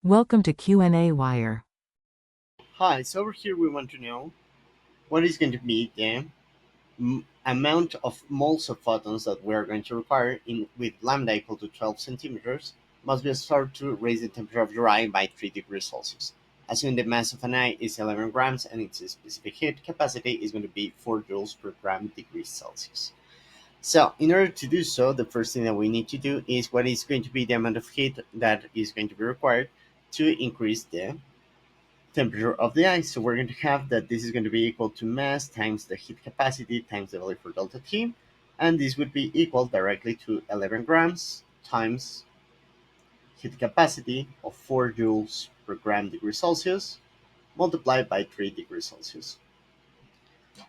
Welcome to qnawire. Hi, so over here we want to know what is going to be the amount of moles of photons that we are going to require with lambda equal to 12 centimeters must be absorbed to raise the temperature of your eye by 3 degrees Celsius. Assuming the mass of an eye is 11 grams and its specific heat capacity is going to be 4 joules per gram degrees Celsius. So, in order to do so, the first thing that we need to do is what is going to be the amount of heat that is going to be required to increase the temperature of the ice. So we're going to have that this is going to be equal to mass times the heat capacity times the value for delta T. And this would be equal directly to 11 grams times heat capacity of 4 joules per gram degree Celsius multiplied by 3 degrees Celsius.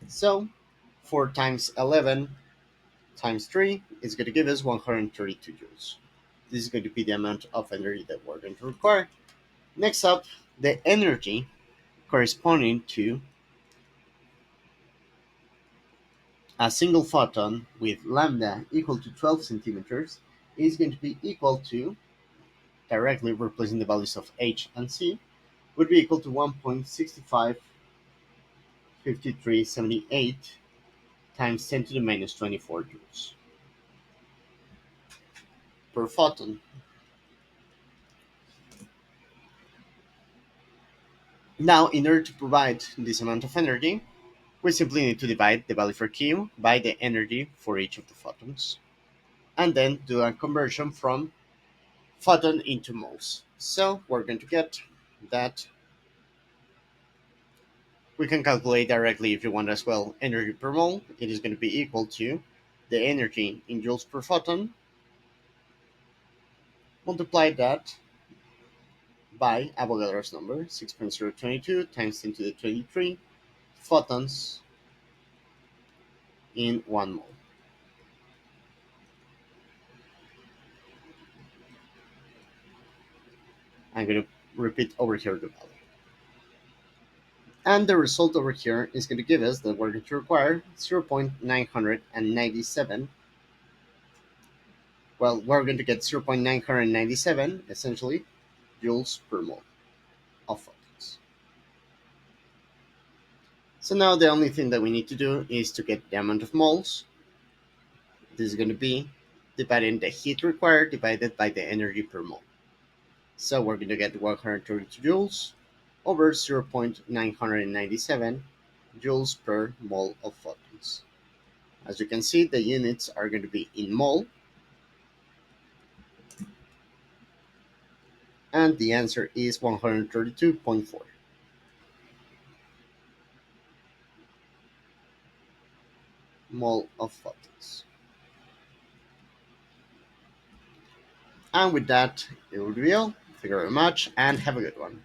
So 4 times 11 times 3 is going to give us 132 joules. This is going to be the amount of energy that we're going to require. Next up, the energy corresponding to a single photon with lambda equal to 12 centimeters is going to be equal to, directly replacing the values of h and c, would be equal to 1.655378 times 10 to the minus 24 joules per photon. Now, in order to provide this amount of energy, we simply need to divide the value for Q by the energy for each of the photons, and then do a conversion from photon into moles. So we're going to get that we can calculate directly if you want as well energy per mole. It is going to be equal to the energy in joules per photon, multiply that by Avogadro's number, 6.022 times 10 to the 23 photons in 1 mole. I'm going to repeat over here the value. And the result over here is going to give us that we're going to require 0.997. Well, we're going to get 0.997 essentially joules per mole of photons. So now the only thing that we need to do is to get the amount of moles. This is going to be dividing the heat required divided by the energy per mole. So we're going to get 132 joules over 0.997 joules per mole of photons. As you can see, the units are going to be in mole, and the answer is 132.4 mole of photons. And with that, it will be all. Thank you very much, and have a good one.